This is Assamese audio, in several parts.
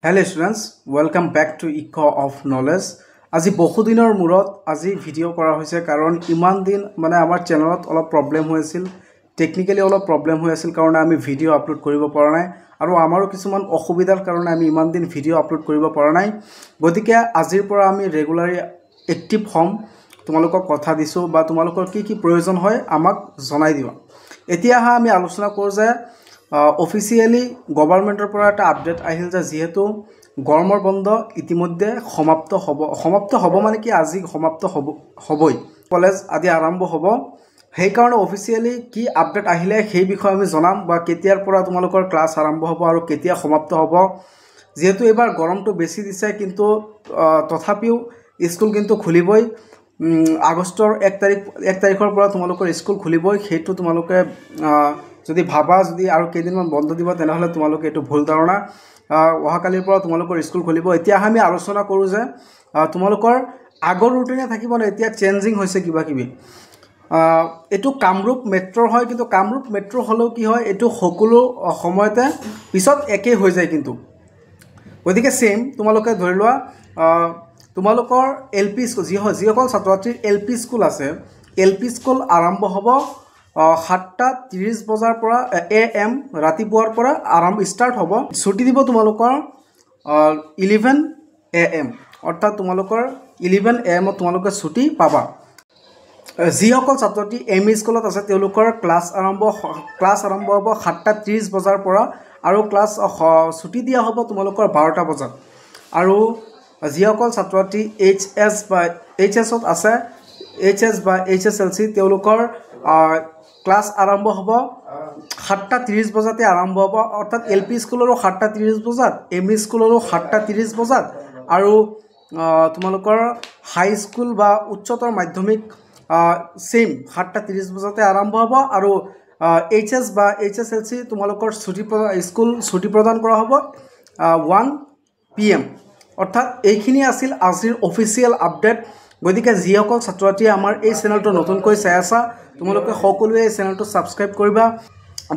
Hello students, welcome back to Echo of Knowledge. আজি বহুদিনৰ মূৰত আজি ভিডিও কৰা হৈছে কাৰণ ইমান দিন মানে আমাৰ চেনেলত অলপ প্ৰবলেম হৈ আছিল টেকনিক্যালি অলপ প্ৰবলেম হৈ আছিল কাৰণ আমি ভিডিও আপলোড কৰিব পৰা নাই আৰু আমাৰো কিছুমান অসুবিধাৰ কাৰণে আমি ইমান দিন ভিডিও আপলোড কৰিব পৰা নাই গতিকে আজিৰ পৰা আমি ৰেগুলাৰলি এক্টিভ হ'ম তোমালোকক কথা দিছো বা তোমালোকৰ কি প্ৰয়োজন হয় আমাক জনাই দিবা এতিয়া আমি আলোচনা কৰো যে অফিচিয়ালি গভৰ্ণমেণ্টৰ পৰা এটা আপডেট আহিল যে যেহেতু গৰমৰ বন্ধ ইতিমধ্যে সমাপ্ত হ'ব মানে কি আজি সমাপ্ত হ'বই কলেজ আদি আৰম্ভ হ'ব সেই কাৰণে অফিচিয়ালি কি আপডেট আহিলে সেই বিষয়ে আমি জনাম বা কেতিয়াৰ পৰা তোমালোকৰ ক্লাছ আৰম্ভ হ'ব আৰু কেতিয়া সমাপ্ত হ'ব যেহেতু এবাৰ গৰমটো বেছি দিছে কিন্তু তথাপিও স্কুল কিন্তু খুলিবই আগষ্টৰ 1 তাৰিখৰ পৰা তোমালোকৰ স্কুল খুলিবই হেতু তোমালোকে যদি ভাবা যদি আৰু কেইদিনমান বন্ধ দিব তেনেহলে তোমালোকে এটো ভুল ধাৰণা অহাকালিৰ পৰা তোমালোকৰ স্কুল খুলিব এতিয়া আমি আলোচনা কৰো যে তোমালোকৰ আগৰ ৰুটিনে থাকিব না এতিয়া চেঞ্জিং হৈছে কিবা কিবি এটো কামৰূপ মেট্ৰ হয় কিন্তু কামৰূপ মেট্ৰ হলেও কি হয় এটো সকলো সময়তে পিছত একে হৈ যায় কিন্তু গতিকে সেম তোমালোকে ধৰি লোৱা তোমালোকৰ এলপি স্কুল যিসকল ছাত্ৰছাত্ৰীৰ এলপি স্কুল আছে এলপি স্কুল আৰম্ভ হ'ব 7:30 বজাৰ পৰা AM ৰাতিপুৱাৰ পৰা আৰম্ভ ষ্টাৰ্ট হ'ব ছুটি দিব তোমালোকৰ 11 AM অৰ্থাৎ তোমালোকৰ 11 AM তোমালোকে ছুটি পাবা যিসকল ছাত্ৰছাত্ৰী এমই স্কুলত আছে তেওঁলোকৰ ক্লাছ আৰম্ভ হ'ব 7:30 বজাৰ পৰা আৰু ক্লাছ ছুটি দিয়া হ'ব তোমালোকৰ 12টা বজাত আৰু যিসকল ছাত্ৰছাত্ৰী HS আছে HS বা HSLC তেওঁলোকৰ ক্লাছ আৰম্ভ হ'ব 7:30 বজাতে আৰম্ভ হ'ব অৰ্থাৎ এলপি স্কুলৰো 7:30 বজাত এমই স্কুলৰো 7:30 বজাত আৰু তোমালোকৰ হাই স্কুল বা উচ্চতৰ মাধ্যমিক সেম 7:30 বজাতে আৰম্ভ হ'ব আৰু HS বা HSLC তোমালোকৰ স্কুল ছুটি প্ৰদান কৰা হ'ব 1 PM অৰ্থাৎ এইখিনি আছিল আজিৰ অফিচিয়েল আপডেট গতিকে যিসকল ছাত্ৰছাত্ৰী আমাৰ এই চেনেলটো নতুনকৈ চাই আছা তোমালোকে সকলোৱে এই চেনেলটো সাবস্ক্ৰাইব কৰিবা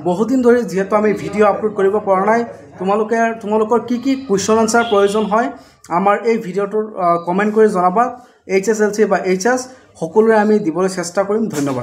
বহুত দিন ধৰি যেহেতু আমি ভিডিও আপলোড কৰিব পৰা নাই তোমালোকৰ কি কোৱেশ্চন আনসাৰ প্ৰয়োজন হয় আমাৰ এই ভিডিওটোৰ কমেন্ট কৰি জনাবা HSLC বা HS সকলোৱে আমি দিবলৈ চেষ্টা কৰিম ধন্যবাদ